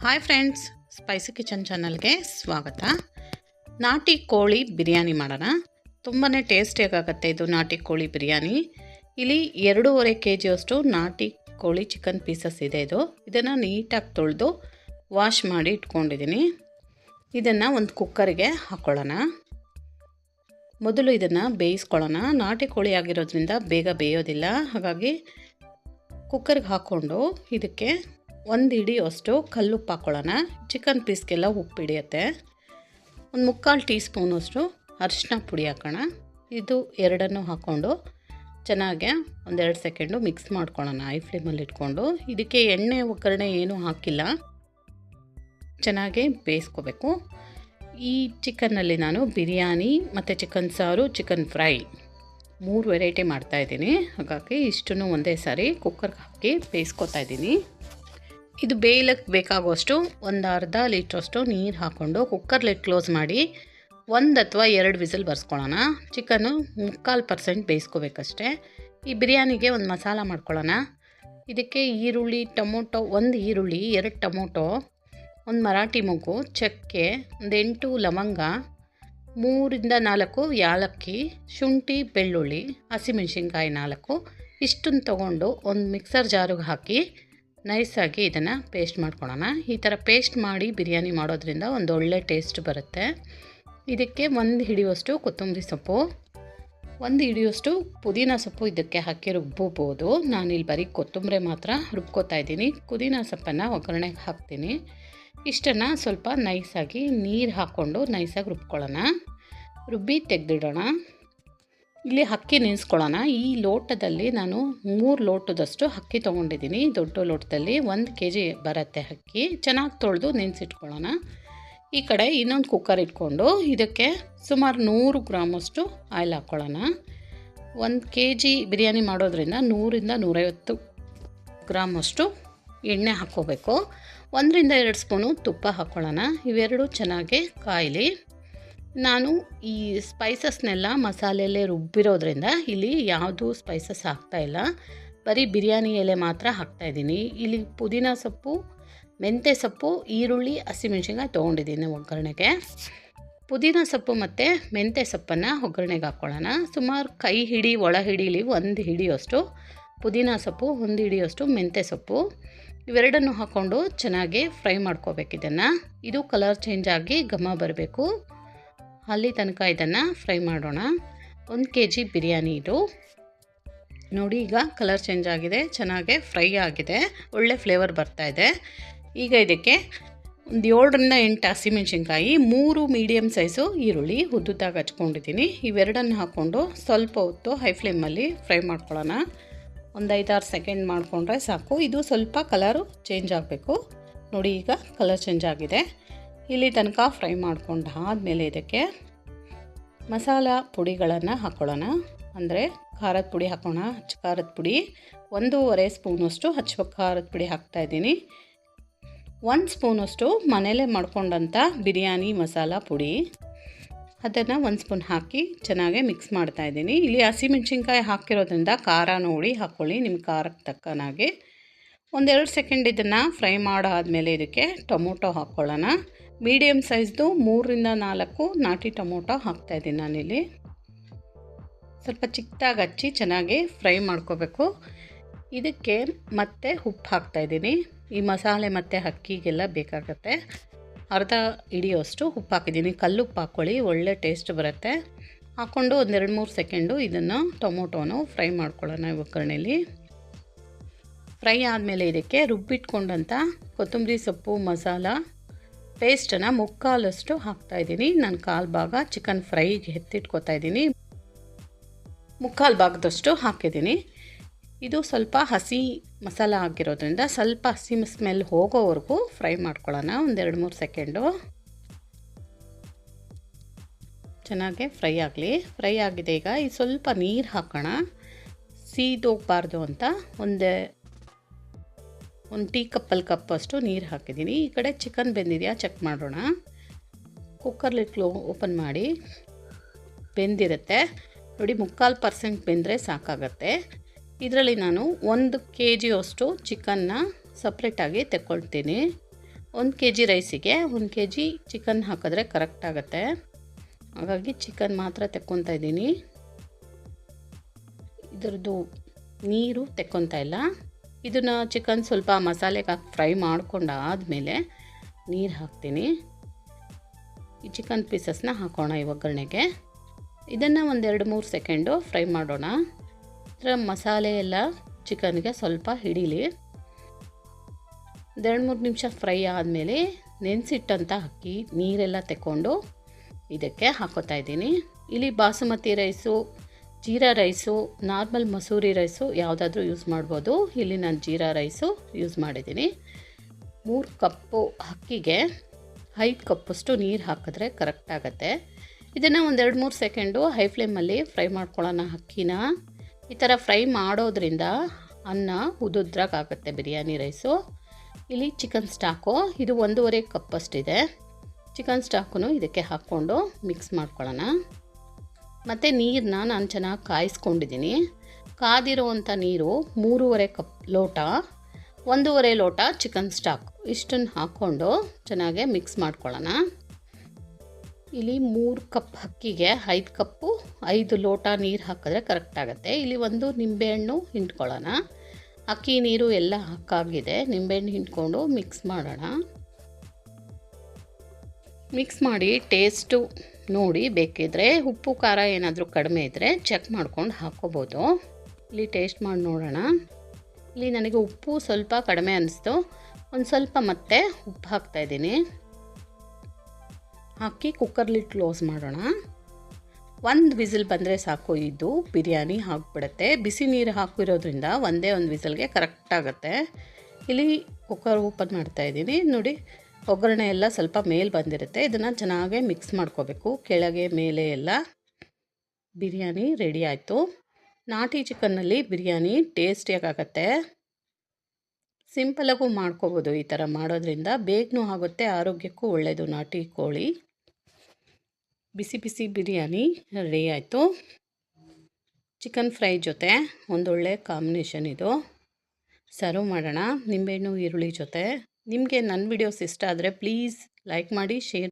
Hi friends, spicy kitchen ಚಾನಲ್ಗೆ ಸ್ವಾಗತ. ನಾಟಿ ಕೋಳಿ ಬಿರಿಯಾನಿ ಮಾಡೋಣ. ತುಂಬಾ ಟೇಸ್ಟಿಯಾಗುತ್ತೆ ಇದು ನಾಟಿ ಕೋಳಿ ಬಿರಿಯಾನಿ. ಇಲ್ಲಿ 2.5 kg ನಾಟಿ ಕೋಳಿ ಚಿಕನ್ ಪೀಸಸ್ ಇದೆ. ಇದನ್ನು ನೀಟಾಗಿ ತೊಳೆದು ವಾಶ್ ಮಾಡಿ ಇಟ್ಕೊಂಡಿದ್ದೀನಿ. ಇದನ್ನು ಒಂದು ಕುಕ್ಕರಿಗೆ ಹಾಕ್ಕೊಳ್ಳೋಣ. ಮೊದಲು ಇದನ್ನು ಬೇಯಿಸ್ಕೊಳ್ಳೋಣ. ನಾಟಿ ಕೋಳಿ ಆಗಿರೋದ್ರಿಂದ ಬೇಗ ಬೇಯೋದಿಲ್ಲ, ಹಾಗಾಗಿ ಕುಕ್ಕರ್ಗೆ ಹಾಕ್ಕೊಂಡು ಇದಕ್ಕೆ 1 ಹಿಡಿಯಷ್ಟು ಕಲ್ಲುಪ್ಪು ಹಾಕ್ಕೊಳ್ಳೋಣ. ಚಿಕನ್ ಪೀಸ್ಗೆಲ್ಲ ಉಪ್ಪು ಹಿಡಿಯುತ್ತೆ. 1/4 ಟೀ ಸ್ಪೂನಷ್ಟು ಅರಿಶಿನ ಪುಡಿ ಹಾಕೋಣ. ಇದು ಎರಡನ್ನೂ ಹಾಕ್ಕೊಂಡು ಚೆನ್ನಾಗಿ 1-2 ಸೆಕೆಂಡು ಮಿಕ್ಸ್ ಮಾಡ್ಕೊಳ್ಳೋಣ ಹೈ ಫ್ಲೇಮಲ್ಲಿ ಇಟ್ಕೊಂಡು. ಇದಕ್ಕೆ ಎಣ್ಣೆ ಒಗ್ಗರಣೆ ಏನೂ ಹಾಕಿಲ್ಲ, ಚೆನ್ನಾಗಿ ಬೇಯಿಸ್ಕೋಬೇಕು. ಈ ಚಿಕನ್ನಲ್ಲಿ ನಾನು ಬಿರಿಯಾನಿ ಮತ್ತು ಚಿಕನ್ ಸಾರು, ಚಿಕನ್ ಫ್ರೈ 3 ವೆರೈಟಿ ಮಾಡ್ತಾಯಿದ್ದೀನಿ. ಹಾಗಾಗಿ ಇಷ್ಟನ್ನು ಒಂದೇ ಸಾರಿ ಕುಕ್ಕರ್ಗೆ ಹಾಕಿ ಬೇಯಿಸ್ಕೊತಾ ಇದ್ದೀನಿ. ಇದು ಬೇಯಲಿಕ್ಕೆ ಬೇಕಾಗುವಷ್ಟು 1/2 ಲೀಟ್ರಷ್ಟು ನೀರು ಹಾಕ್ಕೊಂಡು ಕುಕ್ಕರ್ ಲಿಡ್ ಕ್ಲೋಸ್ ಮಾಡಿ 1 ಅಥವಾ 2 ವಿಸಿಲ್ ಬರ್ಸ್ಕೊಳ್ಳೋಣ. ಚಿಕನ್ನು 3/4% ಬೇಯಿಸ್ಕೋಬೇಕಷ್ಟೆ. ಈ ಬಿರಿಯಾನಿಗೆ ಒಂದು ಮಸಾಲ ಮಾಡ್ಕೊಳ್ಳೋಣ. ಇದಕ್ಕೆ ಈರುಳ್ಳಿ, ಟೊಮೊಟೊ, 1 ಈರುಳ್ಳಿ, 2 ಟೊಮೊಟೊ, 1 ಮರಾಠಿ ಮೊಗ್ಗು, ಚಕ್ಕೆ, 8 ಲವಂಗ, 3-4 ಯಾಲಕ್ಕಿ, ಶುಂಠಿ, ಬೆಳ್ಳುಳ್ಳಿ, ಹಸಿಮೆಣಸಿನ್ಕಾಯಿ 4 ಇಷ್ಟನ್ನು ತೊಗೊಂಡು ಒಂದು ಮಿಕ್ಸರ್ ಜಾರಿಗೆ ಹಾಕಿ ನೈಸಾಗಿ ಇದನ್ನು ಪೇಸ್ಟ್ ಮಾಡ್ಕೊಳ್ಳೋಣ. ಈ ಥರ ಪೇಸ್ಟ್ ಮಾಡಿ ಬಿರಿಯಾನಿ ಮಾಡೋದ್ರಿಂದ ಒಂದು ಒಳ್ಳೆ ಟೇಸ್ಟ್ ಬರುತ್ತೆ. ಇದಕ್ಕೆ 1 ಹಿಡಿಯುವಷ್ಟು ಕೊತ್ತಂಬರಿ ಸೊಪ್ಪು, 1 ಹಿಡಿಯುವಷ್ಟು ಪುದೀನ ಸೊಪ್ಪು ಇದಕ್ಕೆ ಹಾಕಿ ರುಬ್ಬೋದು. ನಾನಿಲ್ಲಿ ಬರೀ ಕೊತ್ತಂಬರಿ ಮಾತ್ರ ರುಬ್ಕೋತಾ ಇದ್ದೀನಿ. ಪುದೀನ ಸೊಪ್ಪನ್ನು ಒಗ್ಗರಣೆಗೆ ಹಾಕ್ತೀನಿ. ಇಷ್ಟನ್ನು ಸ್ವಲ್ಪ ನೈಸಾಗಿ ನೀರು ಹಾಕ್ಕೊಂಡು ನೈಸಾಗಿ ರುಬ್ಕೊಳ್ಳೋಣ. ರುಬ್ಬಿ ತೆಗೆದಿಡೋಣ. ಇಲ್ಲಿ ಅಕ್ಕಿ ನೆನೆಸ್ಕೊಳ್ಳೋಣ. ಈ ಲೋಟದಲ್ಲಿ ನಾನು 3 ಲೋಟದಷ್ಟು ಅಕ್ಕಿ ತೊಗೊಂಡಿದ್ದೀನಿ. ದೊಡ್ಡ ಲೋಟದಲ್ಲಿ 1 kg ಬರುತ್ತೆ ಅಕ್ಕಿ. ಚೆನ್ನಾಗಿ ತೊಳೆದು ನೆನೆಸಿಟ್ಕೊಳ್ಳೋಣ. ಈ ಕಡೆ ಇನ್ನೊಂದು ಕುಕ್ಕರ್ ಇಟ್ಕೊಂಡು ಇದಕ್ಕೆ ಸುಮಾರು 100 ಗ್ರಾಮಷ್ಟು ಆಯಿಲ್ ಹಾಕ್ಕೊಳ್ಳೋಣ. 1 kg ಬಿರಿಯಾನಿ ಮಾಡೋದ್ರಿಂದ 100-150 ಗ್ರಾಮಷ್ಟು ಎಣ್ಣೆ ಹಾಕ್ಕೋಬೇಕು. 1-2 ಸ್ಪೂನು ತುಪ್ಪ ಹಾಕ್ಕೊಳ್ಳೋಣ. ಇವೆರಡು ಚೆನ್ನಾಗಿ ಕಾಯಲಿ. ನಾನು ಈ ಸ್ಪೈಸಸ್ನೆಲ್ಲ ಮಸಾಲೆಯಲ್ಲೇ ರುಬ್ಬಿರೋದ್ರಿಂದ ಇಲ್ಲಿ ಯಾವುದೂ ಸ್ಪೈಸಸ್ ಹಾಕ್ತಾಯಿಲ್ಲ, ಬರೀ ಬಿರಿಯಾನಿ ಎಲೆ ಮಾತ್ರ ಹಾಕ್ತಾಯಿದ್ದೀನಿ. ಇಲ್ಲಿ ಪುದೀನ ಸೊಪ್ಪು, ಮೆಂತ್ಯ ಸೊಪ್ಪು, ಈರುಳ್ಳಿ, ಹಸಿಮೆಣಸಿನ್ಕಾಯಿ ತೊಗೊಂಡಿದ್ದೀನಿ ಒಗ್ಗರಣೆಗೆ. ಪುದೀನ ಸೊಪ್ಪು ಮತ್ತು ಮೆಂತ್ಯ ಸೊಪ್ಪನ್ನು ಒಗ್ಗರಣೆಗೆ ಹಾಕ್ಕೊಳ್ಳೋಣ. ಸುಮಾರು ಕೈ ಹಿಡಿ ಒಳ ಹಿಡೀಲಿ 1 ಹಿಡಿಯಷ್ಟು ಪುದೀನ ಸೊಪ್ಪು, 1 ಹಿಡಿಯಷ್ಟು ಮೆಂತ್ಯ ಸೊಪ್ಪು, ಇವೆರಡನ್ನು ಹಾಕ್ಕೊಂಡು ಚೆನ್ನಾಗಿ ಫ್ರೈ ಮಾಡ್ಕೋಬೇಕು. ಇದು ಕಲರ್ ಚೇಂಜ್ ಆಗಿ ಘಮ ಬರಬೇಕು, ಅಲ್ಲಿ ತನಕ ಇದನ್ನು ಫ್ರೈ ಮಾಡೋಣ. 1 kg ಬಿರಿಯಾನಿ ಇದು ನೋಡಿ. ಈಗ ಕಲರ್ ಚೇಂಜ್ ಆಗಿದೆ, ಚೆನ್ನಾಗಿ ಫ್ರೈ ಆಗಿದೆ, ಒಳ್ಳೆ ಫ್ಲೇವರ್ ಬರ್ತಾಯಿದೆ. ಈಗ ಇದಕ್ಕೆ 7-8 ಹಸಿಮೆಣಸಿನ್ಕಾಯಿ, 3 ಮೀಡಿಯಮ್ ಸೈಜು ಈರುಳ್ಳಿ ಉದ್ದುದಾಗಿ ಹಚ್ಕೊಂಡಿದ್ದೀನಿ. ಇವೆರಡನ್ನು ಹಾಕ್ಕೊಂಡು ಸ್ವಲ್ಪ ಹೊತ್ತು ಹೈ ಫ್ಲೇಮಲ್ಲಿ ಫ್ರೈ ಮಾಡ್ಕೊಳ್ಳೋಣ. 1-5-6 ಸೆಕೆಂಡ್ ಮಾಡಿಕೊಂಡ್ರೆ ಸಾಕು. ಇದು ಸ್ವಲ್ಪ ಕಲರು ಚೇಂಜ್ ಆಗಬೇಕು ನೋಡಿ. ಈಗ ಕಲರ್ ಚೇಂಜ್ ಆಗಿದೆ. ಇಲ್ಲಿ ತನಕ ಫ್ರೈ ಮಾಡ್ಕೊಂಡು ಆದಮೇಲೆ ಇದಕ್ಕೆ ಮಸಾಲ ಪುಡಿಗಳನ್ನು ಹಾಕ್ಕೊಳ್ಳೋಣ. ಅಂದರೆ ಖಾರದ ಪುಡಿ ಹಾಕೋಣ. ಖಾರದ ಪುಡಿ 1.5 ಸ್ಪೂನಷ್ಟು ಖಾರದ ಪುಡಿ ಹಾಕ್ತಾಯಿದ್ದೀನಿ. 1 ಸ್ಪೂನಷ್ಟು ಮನೇಲೇ ಮಾಡ್ಕೊಂಡಂಥ ಬಿರಿಯಾನಿ ಮಸಾಲ ಪುಡಿ, ಅದನ್ನು 1 ಸ್ಪೂನ್ ಹಾಕಿ ಚೆನ್ನಾಗಿ ಮಿಕ್ಸ್ ಮಾಡ್ತಾಯಿದ್ದೀನಿ. ಇಲ್ಲಿ ಹಸಿಮೆಣಸಿನ್ಕಾಯಿ ಹಾಕಿರೋದ್ರಿಂದ ಖಾರ ನೋಡಿ ಹಾಕ್ಕೊಳ್ಳಿ, ನಿಮ್ಮ ಖಾರಕ್ಕೆ ತಕ್ಕನಾಗಿ. 1-2 ಸೆಕೆಂಡ್ ಇದನ್ನು ಫ್ರೈ ಮಾಡಾದಮೇಲೆ ಇದಕ್ಕೆ ಟೊಮೊಟೊ ಹಾಕ್ಕೊಳ್ಳೋಣ. ಮೀಡಿಯಮ್ ಸೈಜ್ದು 3-4 ನಾಟಿ ಟೊಮೊಟೊ ಹಾಕ್ತಾಯಿದ್ದೀನಿ ನಾನಿಲ್ಲಿ. ಸ್ವಲ್ಪ ಚಿಕ್ಕದಾಗಿ ಹಚ್ಚಿ ಚೆನ್ನಾಗಿ ಫ್ರೈ ಮಾಡ್ಕೋಬೇಕು. ಇದಕ್ಕೆ ಮತ್ತೆ ಉಪ್ಪು ಹಾಕ್ತಾಯಿದ್ದೀನಿ. ಈ ಮಸಾಲೆ ಮತ್ತು ಅಕ್ಕಿಗೆಲ್ಲ ಬೇಕಾಗುತ್ತೆ. ಅರ್ಧ ಹಿಡಿಯೋಷ್ಟು ಉಪ್ಪು ಹಾಕಿದ್ದೀನಿ. ಕಲ್ಲುಪ್ಪು ಹಾಕ್ಕೊಳ್ಳಿ, ಒಳ್ಳೆ ಟೇಸ್ಟ್ ಬರುತ್ತೆ. ಹಾಕ್ಕೊಂಡು 1-2-3 ಸೆಕೆಂಡು ಇದನ್ನು ಟೊಮೊಟೊನು ಫ್ರೈ ಮಾಡ್ಕೊಳ್ಳೋಣ ಒಗ್ಗರಣೆಯಲ್ಲಿ. ಫ್ರೈ ಆದಮೇಲೆ ಇದಕ್ಕೆ ರುಬ್ಬಿಟ್ಕೊಂಡಂಥ ಕೊತ್ತಂಬರಿ ಸೊಪ್ಪು ಮಸಾಲ ಪೇಸ್ಟನ್ನು 3/4 ಹಾಕ್ತಾಯಿದ್ದೀನಿ. ನಾನು 1/4 ಭಾಗ ಚಿಕನ್ ಫ್ರೈಗೆ ಎತ್ತಿಟ್ಕೊತಾ ಇದ್ದೀನಿ, 3/4 ಭಾಗದಷ್ಟು ಹಾಕಿದ್ದೀನಿ. ಇದು ಸ್ವಲ್ಪ ಹಸಿ ಮಸಾಲ ಆಗಿರೋದ್ರಿಂದ ಸ್ವಲ್ಪ ಹಸಿ ಸ್ಮೆಲ್ ಹೋಗೋವರೆಗೂ ಫ್ರೈ ಮಾಡ್ಕೊಳ್ಳೋಣ. 1-2-3 ಸೆಕೆಂಡು ಚೆನ್ನಾಗಿ ಫ್ರೈ ಆಗಲಿ. ಫ್ರೈ ಆಗಿದೆ. ಈಗ ಈ ಸ್ವಲ್ಪ ನೀರು ಹಾಕೋಣ, ಸೀದೋಗಬಾರ್ದು ಅಂತ. ಒಂದು ಟೀ ಕಪ್ಪಷ್ಟು ನೀರು ಹಾಕಿದ್ದೀನಿ. ಈ ಕಡೆ ಚಿಕನ್ ಬೆಂದಿದೆಯಾ ಚೆಕ್ ಮಾಡೋಣ. ಕುಕ್ಕರ್ ಲಿಡ್ ಓಪನ್ ಮಾಡಿ, ಬೆಂದಿರುತ್ತೆ ನೋಡಿ. 3/4% ಬೆಂದರೆ ಸಾಕಾಗತ್ತೆ. ಇದರಲ್ಲಿ ನಾನು 1 kg ಚಿಕನ್ನ ಸಪ್ರೇಟಾಗಿ ತೆಕ್ಕೊಳ್ತೀನಿ. 1 ಕೆ ಜಿ ರೈಸಿಗೆ 1 ಕೆ ಜಿ ಚಿಕನ್ ಹಾಕಿದ್ರೆ ಕರೆಕ್ಟ್ ಆಗುತ್ತೆ. ಹಾಗಾಗಿ ಚಿಕನ್ ಮಾತ್ರ ತೆಕ್ಕೊತಾ ಇದ್ದೀನಿ. ಇದರದ್ದು ನೀರು ತೆಕ್ಕೊತಾ ಇಲ್ಲ. ಇದನ್ನು ಚಿಕನ್ ಸ್ವಲ್ಪ ಮಸಾಲೆಗೆ ಹಾಕಿ ಫ್ರೈ ಮಾಡ್ಕೊಂಡಾದಮೇಲೆ ನೀರು ಹಾಕ್ತೀನಿ. ಈ ಚಿಕನ್ ಪೀಸಸ್ನ ಹಾಕೋಣ ಈ ಒಗ್ಗರಣೆಗೆ. ಇದನ್ನು ಒಂದು 2-3 ಸೆಕೆಂಡು ಫ್ರೈ ಮಾಡೋಣ. ಇದರ ಮಸಾಲೆ ಎಲ್ಲ ಚಿಕನ್ಗೆ ಸ್ವಲ್ಪ ಹಿಡೀಲಿ. 2-3 ನಿಮಿಷ ಫ್ರೈ ಆದಮೇಲೆ ನೆನೆಸಿಟ್ಟಂಥ ಅಕ್ಕಿ ನೀರೆಲ್ಲ ತೆಕ್ಕೊಂಡು ಇದಕ್ಕೆ ಹಾಕೋತಾ ಇದ್ದೀನಿ. ಇಲ್ಲಿ basmati rice, jeera rice, normal Masuri rice ಯಾವುದಾದ್ರೂ ಯೂಸ್ ಮಾಡ್ಬೋದು. ಇಲ್ಲಿ ನಾನು ಜೀರಾ ರೈಸು ಯೂಸ್ ಮಾಡಿದ್ದೀನಿ. 3 ಕಪ್ಪು ಅಕ್ಕಿಗೆ 5 ಕಪ್ಪಷ್ಟು ನೀರು ಹಾಕಿದ್ರೆ ಕರೆಕ್ಟ್ ಆಗುತ್ತೆ. ಇದನ್ನು ಒಂದು 2-3 ಸೆಕೆಂಡು ಹೈ ಫ್ಲೇಮಲ್ಲಿ ಫ್ರೈ ಮಾಡ್ಕೊಳ್ಳೋಣ ಅಕ್ಕಿನ. ಈ ಥರ ಫ್ರೈ ಮಾಡೋದ್ರಿಂದ ಅನ್ನ ಉದುದ್ರಾಗುತ್ತೆ ಬಿರಿಯಾನಿ ರೈಸು. ಇಲ್ಲಿ ಚಿಕನ್ ಸ್ಟಾಕು ಇದು 1.5 ಕಪ್ಪಷ್ಟಿದೆ. ಚಿಕನ್ ಸ್ಟಾಕನ್ನು ಇದಕ್ಕೆ ಹಾಕ್ಕೊಂಡು ಮಿಕ್ಸ್ ಮಾಡ್ಕೊಳ್ಳೋಣ. ಮತ್ತು ನೀರನ್ನ ನಾನು ಚೆನ್ನಾಗಿ ಕಾಯಿಸ್ಕೊಂಡಿದ್ದೀನಿ. ಕಾದಿರೋವಂಥ ನೀರು 3.5 ಕಪ್ ಲೋಟ, 1.5 ಲೋಟ ಚಿಕನ್ ಸ್ಟಾಕ್ ಇಷ್ಟನ್ನು ಹಾಕ್ಕೊಂಡು ಚೆನ್ನಾಗೆ ಮಿಕ್ಸ್ ಮಾಡ್ಕೊಳ್ಳೋಣ. ಇಲ್ಲಿ 3 ಕಪ್ ಅಕ್ಕಿಗೆ 5 ಕಪ್ಪು 5 ಲೋಟ ನೀರು ಹಾಕಿದ್ರೆ ಕರೆಕ್ಟ್ ಆಗುತ್ತೆ. ಇಲ್ಲಿ ಒಂದು ನಿಂಬೆಹಣ್ಣು ಹಿಂಡ್ಕೊಳ್ಳೋಣ. ಅಕ್ಕಿ ನೀರು ಎಲ್ಲ ಹಾಕಾಗಿದೆ. ನಿಂಬೆಹಣ್ಣು ಹಿಂಡ್ಕೊಂಡು ಮಿಕ್ಸ್ ಮಾಡೋಣ. ಮಿಕ್ಸ್ ಮಾಡಿ ಟೇಸ್ಟು ನೋಡಿ, ಬೇಕಿದ್ದರೆ ಉಪ್ಪು ಖಾರ ಏನಾದರೂ ಕಡಿಮೆ ಇದ್ದರೆ ಚೆಕ್ ಮಾಡ್ಕೊಂಡು ಹಾಕ್ಕೋಬೋದು. ಇಲ್ಲಿ ಟೇಸ್ಟ್ ಮಾಡಿ ನೋಡೋಣ. ಇಲ್ಲಿ ನನಗೆ ಉಪ್ಪು ಸ್ವಲ್ಪ ಕಡಿಮೆ ಅನ್ನಿಸ್ತು. ಒಂದು ಸ್ವಲ್ಪ ಮತ್ತೆ ಉಪ್ಪು ಹಾಕ್ತಾಯಿದ್ದೀನಿ. ಹಾಕಿ ಕುಕ್ಕರ್ ಲಿಡ್ ಕ್ಲೋಸ್ ಮಾಡೋಣ. 1 ವಿಸಿಲ್ ಬಂದರೆ ಸಾಕು, ಇದು ಬಿರಿಯಾನಿ ಆಗಿಬಿಡುತ್ತೆ. ಬಿಸಿ ನೀರು ಹಾಕಿರೋದ್ರಿಂದ ಒಂದೇ ಒಂದು ವಿಸಿಲ್ಗೆ ಕರೆಕ್ಟ್ ಆಗುತ್ತೆ. ಇಲ್ಲಿ ಕುಕ್ಕರ್ ಓಪನ್ ಮಾಡ್ತಾಯಿದ್ದೀನಿ. ನೋಡಿ, ಒಗ್ಗರಣೆ ಎಲ್ಲ ಸ್ವಲ್ಪ ಮೇಲೆ ಬಂದಿರುತ್ತೆ. ಇದನ್ನು ಚೆನ್ನಾಗೇ ಮಿಕ್ಸ್ ಮಾಡ್ಕೋಬೇಕು, ಕೆಳಗೆ ಮೇಲೆ ಎಲ್ಲ. ಬಿರಿಯಾನಿ ರೆಡಿ ಆಯಿತು. ನಾಟಿ ಚಿಕನ್ನಲ್ಲಿ ಬಿರಿಯಾನಿ ಟೇಸ್ಟಿಯಾಗುತ್ತೆ. ಸಿಂಪಲಾಗೂ ಮಾಡ್ಕೋಬೋದು. ಈ ಥರ ಮಾಡೋದ್ರಿಂದ ಬೇಗನೂ ಆಗುತ್ತೆ, ಆರೋಗ್ಯಕ್ಕೂ ಒಳ್ಳೆಯದು. ನಾಟಿ ಕೋಳಿ ಬಿಸಿ ಬಿಸಿ ಬಿರಿಯಾನಿ ರೆಡಿ ಆಯಿತು. ಚಿಕನ್ ಫ್ರೈ ಜೊತೆ ಒಂದೊಳ್ಳೆ ಕಾಂಬಿನೇಷನ್ ಇದು. ಸರ್ವ್ ಮಾಡೋಣ ನಿಂಬೆಹಣ್ಣು ಈರುಳ್ಳಿ ಜೊತೆ. ನಿಮಗೆ ನನ್ನ ವಿಡಿಯೋಸ್ ಇಷ್ಟ ಆದರೆ ಪ್ಲೀಸ್ ಲೈಕ್ ಮಾಡಿ, ಶೇರ್